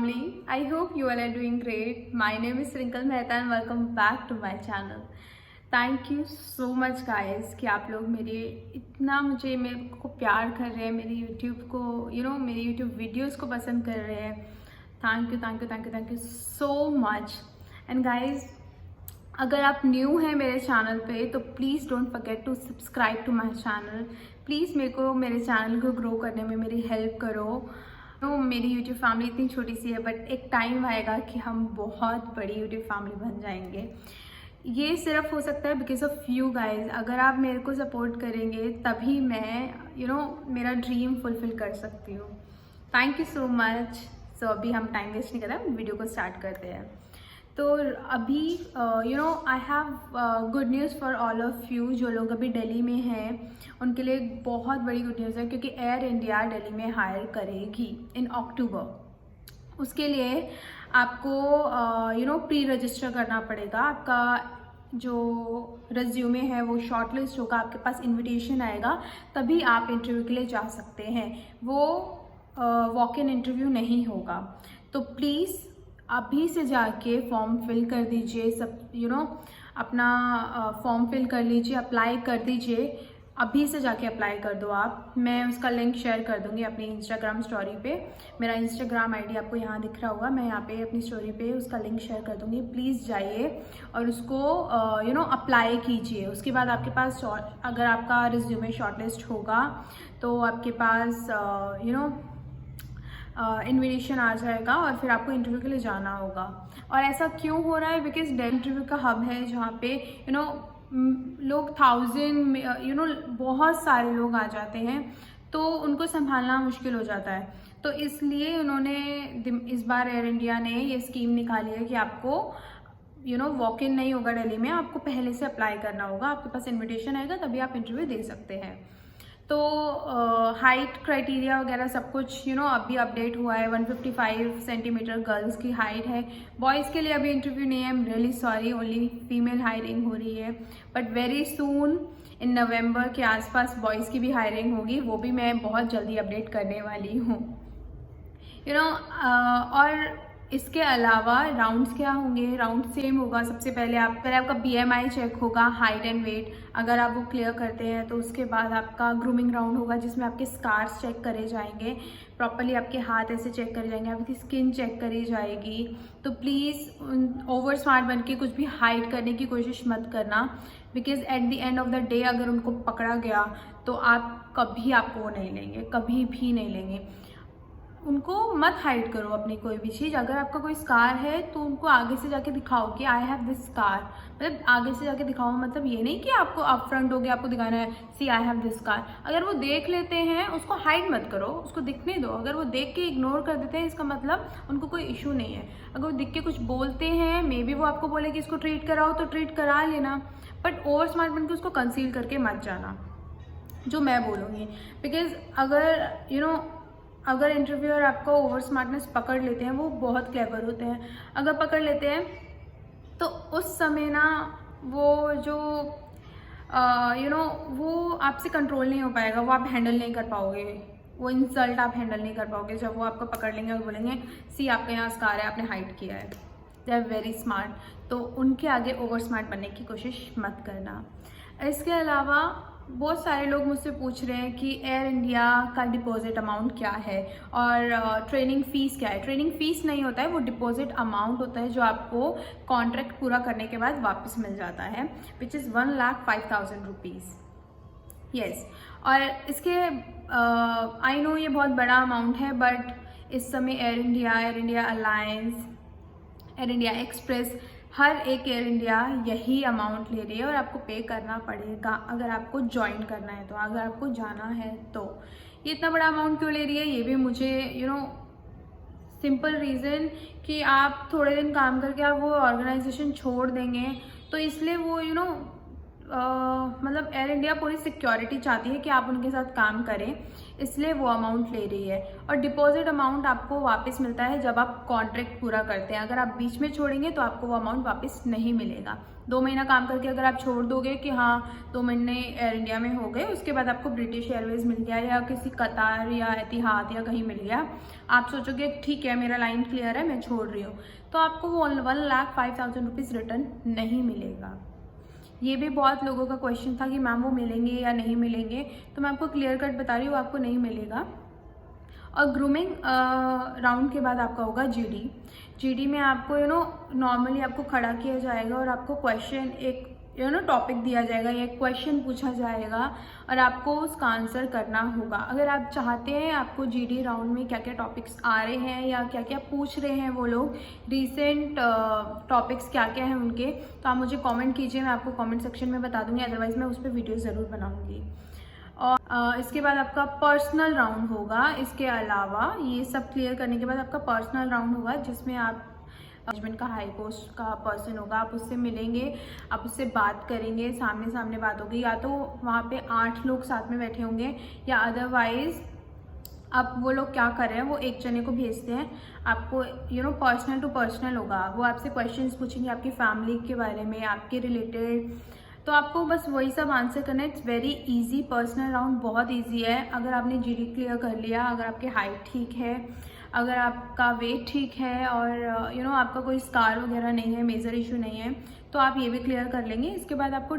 family. I hope you all are doing great. My name is Rinkal Mehta and welcome back to my channel. Thank you so much guys कि आप लोग मेरे इतना मेरे को प्यार कर रहे हैं, मेरी YouTube को मेरी YouTube वीडियोस को पसंद कर रहे हैं. Thank you so much. And guys, अगर आप न्यू हैं मेरे चैनल पे तो please don't forget to subscribe to my channel. प्लीज़ मेरे चैनल को ग्रो करने में मेरी हेल्प करो. तो मेरी यूट्यूब फैमिली इतनी छोटी सी है, बट एक टाइम आएगा कि हम बहुत बड़ी यूट्यूब फैमिली बन जाएंगे. ये सिर्फ हो सकता है बिकॉज ऑफ यू गाइज. अगर आप मेरे को सपोर्ट करेंगे तभी मैं मेरा ड्रीम फुलफिल कर सकती हूँ. Thank you so much. So अभी हम टाइम वेस्ट नहीं कर रहे हैं, वीडियो को स्टार्ट करते हैं. तो अभी I have good news for all of you. जो लोग अभी दिल्ली में हैं उनके लिए बहुत बड़ी गुड न्यूज़ है, क्योंकि एयर इंडिया दिल्ली में हायर करेगी इन अक्टूबर. उसके लिए आपको प्री रजिस्टर करना पड़ेगा. आपका जो रिज्यूमे है वो शॉर्टलिस्ट होगा, आपके पास इनविटेशन आएगा, तभी आप इंटरव्यू के लिए जा सकते हैं. वो वॉक इन इंटरव्यू नहीं होगा. तो प्लीज़ अभी से जाके फॉर्म फिल कर दीजिए. सब अपना फॉर्म फिल कर लीजिए, अप्लाई कर दीजिए. अभी से जाके अप्लाई कर दो आप. मैं उसका लिंक शेयर कर दूंगी अपनी इंस्टाग्राम स्टोरी पे. मेरा इंस्टाग्राम आईडी आपको यहाँ दिख रहा होगा. मैं यहाँ पे अपनी स्टोरी पे उसका लिंक शेयर कर दूंगी. प्लीज़ जाइए और उसको अप्लाई कीजिए. उसके बाद आपके पास अगर आपका रिज्यूमे शॉर्टलिस्ट होगा तो आपके पास इन्विटेशन आ जाएगा और फिर आपको इंटरव्यू के लिए जाना होगा. और ऐसा क्यों हो रहा है? बिकॉज दिल्ली इंटरव्यू का हब है जहाँ पे लोग 1000 बहुत सारे लोग आ जाते हैं, तो उनको संभालना मुश्किल हो जाता है. तो इसलिए उन्होंने इस बार एयर इंडिया ने ये स्कीम निकाली है कि आपको वॉक इन नहीं होगा दिल्ली में. आपको पहले से अप्लाई करना होगा. आपके पास इन्विटेशन आएगा तभी आप इंटरव्यू दे सकते हैं. तो हाइट क्राइटेरिया वगैरह सब कुछ अभी अपडेट हुआ है. 155 सेंटीमीटर गर्ल्स की हाइट है. बॉयज़ के लिए अभी इंटरव्यू नहीं है. I am really sorry, only female hiring हो रही है. बट वेरी सून इन नवंबर के आसपास बॉयज़ की भी हायरिंग होगी. वो भी मैं बहुत जल्दी अपडेट करने वाली हूँ. और इसके अलावा राउंड्स क्या होंगे? राउंड सेम होगा. सबसे पहले आपका BMI चेक होगा, हाइट एंड वेट. अगर आप वो क्लियर करते हैं तो उसके बाद आपका ग्रूमिंग राउंड होगा, जिसमें आपके स्कार्स चेक करे जाएंगे. प्रॉपर्ली आपके हाथ ऐसे चेक करे जाएंगे, आपकी स्किन चेक करी जाएगी. तो प्लीज़ ओवर स्मार्ट बन के कुछ भी हाइड करने की कोशिश मत करना, because at the end of the day अगर उनको पकड़ा गया तो आपको वो नहीं लेंगे, कभी भी नहीं लेंगे. उनको मत हाइड करो अपनी कोई भी चीज़. अगर आपका कोई स्कार है तो उनको आगे से जाके दिखाओ कि आई हैव दिस स्कार. मतलब आगे से जाके दिखाओ, मतलब ये नहीं कि आपको अप फ्रंट हो गया आपको दिखाना है सी आई हैव दिस स्कार. अगर वो देख लेते हैं उसको हाइड मत करो, उसको दिखने दो. अगर वो देख के इग्नोर कर देते हैं इसका मतलब उनको कोई इशू नहीं है. अगर वो दिख के कुछ बोलते हैं, मे बी वो आपको बोले कि इसको ट्रीट कराओ तो ट्रीट करा लेना, बट ओवर स्मार्ट बन के उसको कंसील करके मत जाना, जो मैं बोलूँगी. बिकॉज अगर इंटरव्यूअर आपको ओवर स्मार्टनेस पकड़ लेते हैं, वो बहुत क्लेवर होते हैं. अगर पकड़ लेते हैं तो उस समय ना वो जो वो आपसे कंट्रोल नहीं हो पाएगा. वो आप हैंडल नहीं कर पाओगे. वो इंसल्ट आप हैंडल नहीं कर पाओगे जब वो आपको पकड़ लेंगे और बोलेंगे सी आपका यहाँ स्कार है, आपने हाइड किया है. They are very smart. तो उनके आगे ओवर स्मार्ट बनने की कोशिश मत करना. इसके अलावा बहुत सारे लोग मुझसे पूछ रहे हैं कि एयर इंडिया का डिपॉजिट अमाउंट क्या है और ट्रेनिंग फ़ीस क्या है. ट्रेनिंग फ़ीस नहीं होता है, वो डिपॉजिट अमाउंट होता है जो आपको कॉन्ट्रैक्ट पूरा करने के बाद वापस मिल जाता है, विच इज़ 1,05,000 रुपीज़. यस. और इसके आई नो ये बहुत बड़ा अमाउंट है, बट इस समय एयर इंडिया अलायंस, एयर इंडिया एक्सप्रेस, हर एक एयर इंडिया यही अमाउंट ले रही है और आपको पे करना पड़ेगा अगर आपको ज्वाइन करना है तो, अगर आपको जाना है तो. ये इतना बड़ा अमाउंट क्यों ले रही है? ये भी मुझे सिंपल रीज़न कि आप थोड़े दिन काम करके आप वो ऑर्गेनाइजेशन छोड़ देंगे, तो इसलिए वो मतलब एयर इंडिया पूरी सिक्योरिटी चाहती है कि आप उनके साथ काम करें, इसलिए वो अमाउंट ले रही है। और डिपॉजिट अमाउंट आपको वापस मिलता है जब आप कॉन्ट्रैक्ट पूरा करते हैं। अगर आप बीच में छोड़ेंगे तो आपको वो अमाउंट वापस नहीं मिलेगा। 2 महीना काम करके अगर आप छोड़ दोगे कि हाँ 2 महीने एयर इंडिया में हो गए, उसके बाद आपको ब्रिटिश एयरवेज मिल गया या किसी कतार या एतिहाद या कहीं मिल गया, आप सोचोगे ठीक है मेरा लाइन क्लियर है, मैं छोड़ रही हूँ, तो आपको वो 1,05,000 रुपीज़ रिटर्न नहीं मिलेगा। ये भी बहुत लोगों का क्वेश्चन था कि मैम वो मिलेंगे या नहीं मिलेंगे, तो मैं आपको क्लियर कट बता रही हूँ, आपको नहीं मिलेगा। और ग्रूमिंग राउंड के बाद आपका होगा जीडी में आपको नॉर्मली आपको खड़ा किया जाएगा और आपको क्वेश्चन एक टॉपिक दिया जाएगा या एक क्वेश्चन पूछा जाएगा और आपको उसका आंसर करना होगा। अगर आप चाहते हैं आपको जीडी राउंड में क्या क्या टॉपिक्स आ रहे हैं या क्या क्या पूछ रहे हैं वो लोग, रीसेंट टॉपिक्स क्या क्या हैं उनके, तो आप मुझे कमेंट कीजिए, मैं आपको कमेंट सेक्शन में बता दूंगी, अदरवाइज़ मैं उस पर वीडियो ज़रूर बनाऊंगी। और इसके बाद आपका पर्सनल राउंड होगा। इसके अलावा ये सब क्लियर करने के बाद आपका पर्सनल राउंड होगा, जिसमें आप मैनेजमेंट का हाई पोस्ट का पर्सन होगा, आप उससे मिलेंगे, आप उससे बात करेंगे, सामने सामने बात होगी, या तो वहाँ पे 8 लोग साथ में बैठे होंगे या अदरवाइज अब वो लोग क्या कर रहे हैं, वो एक जने को भेजते हैं आपको, पर्सनल टू पर्सनल होगा। वो आपसे क्वेश्चंस पूछेंगे आपकी फैमिली के बारे में, आपके रिलेटेड, तो आपको बस वही सब आंसर करना है। It's very easy. Personal round बहुत इजी है। अगर आपने जीडी क्लियर कर लिया, अगर आपकी हाइट ठीक है, अगर आपका वेट ठीक है और आपका कोई स्कार वगैरह नहीं है, मेजर इशू नहीं है, तो आप ये भी क्लियर कर लेंगे। इसके बाद आपको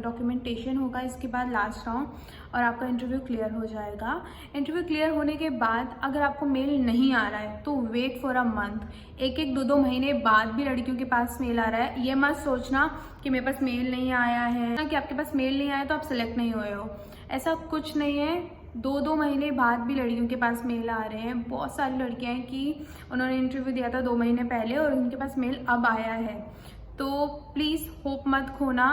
डॉक्यूमेंटेशन होगा, इसके बाद लास्ट राउंड, और आपका इंटरव्यू क्लियर हो जाएगा। इंटरव्यू क्लियर होने के बाद अगर आपको मेल नहीं आ रहा है तो वेट फॉर अ मंथ। 1-2 महीने बाद भी लड़कियों के पास मेल आ रहा है। ये मत सोचना कि मेरे पास मेल नहीं आया है, कि आपके पास मेल नहीं आया तो आप सिलेक्ट नहीं हुए हो, ऐसा कुछ नहीं है। 2 महीने बाद भी लड़कियों के पास मेल आ रहे हैं। बहुत सारी लड़कियां हैं कि उन्होंने इंटरव्यू दिया था 2 महीने पहले और उनके पास मेल अब आया है। तो प्लीज़ होप मत खोना,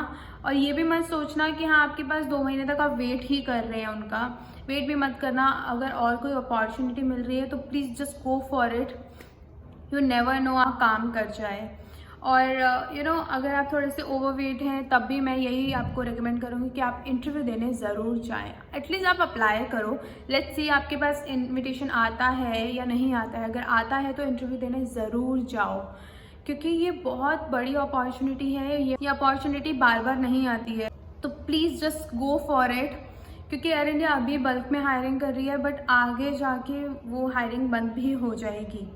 और ये भी मत सोचना कि हाँ आपके पास 2 महीने तक आप वेट ही कर रहे हैं, उनका वेट भी मत करना। अगर और कोई अपॉर्चुनिटी मिल रही है तो please just go for it, you never know आप काम कर जाए। और अगर आप थोड़े से ओवरवेट हैं तब भी मैं यही आपको रेकमेंड करूँगी कि आप इंटरव्यू देने ज़रूर जाएं। एटलीस्ट आप अप्लाई करो, लेट्स सी आपके पास इनविटेशन आता है या नहीं आता है। अगर आता है तो इंटरव्यू देने ज़रूर जाओ, क्योंकि ये बहुत बड़ी अपॉर्चुनिटी है। ये अपॉर्चुनिटी बार बार नहीं आती है, तो please just go for it. क्योंकि एयर इंडिया अभी बल्क में हायरिंग कर रही है, बट आगे जाके वो हायरिंग बंद भी हो जाएगी।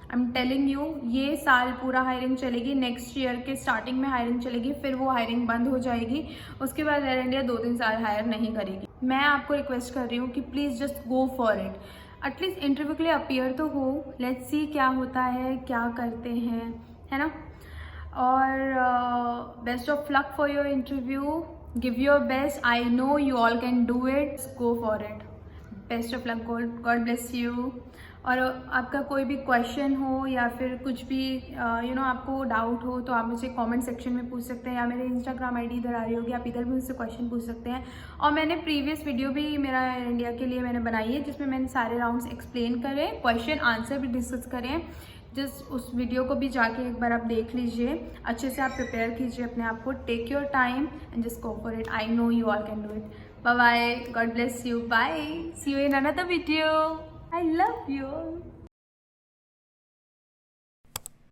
आई एम टेलिंग यू, ये साल पूरा हायरिंग चलेगी, नेक्स्ट ईयर के स्टार्टिंग में हायरिंग चलेगी, फिर वो हायरिंग बंद हो जाएगी। उसके बाद एयर इंडिया 2-3 साल हायर नहीं करेगी। मैं आपको रिक्वेस्ट कर रही हूँ कि please just go for it. At least interview के लिए अपीयर तो हो, लेट्स सी क्या होता है, क्या करते हैं, है ना। और best of luck for your interview, give your best, I know you all can do it, go for it. Best of luck, God bless you. और आपका कोई भी क्वेश्चन हो या फिर कुछ भी आपको डाउट हो तो आप मुझे कमेंट सेक्शन में पूछ सकते हैं, या मेरे इंस्टाग्राम आईडी इधर आ रही होगी, आप इधर भी मुझसे क्वेश्चन पूछ सकते हैं। और मैंने प्रीवियस वीडियो भी मेरा एयर इंडिया के लिए मैंने बनाई है, जिसमें मैंने सारे राउंड्स एक्सप्लेन करे, क्वेश्चन आंसर भी डिस्कस करें। जस्ट उस वीडियो को भी जाके एक बार आप देख लीजिए, अच्छे से आप प्रिपेयर कीजिए अपने आप को। Take your time and just go for it, I know you all can do it. Bye bye, God bless you, bye, see you in another video, I love you.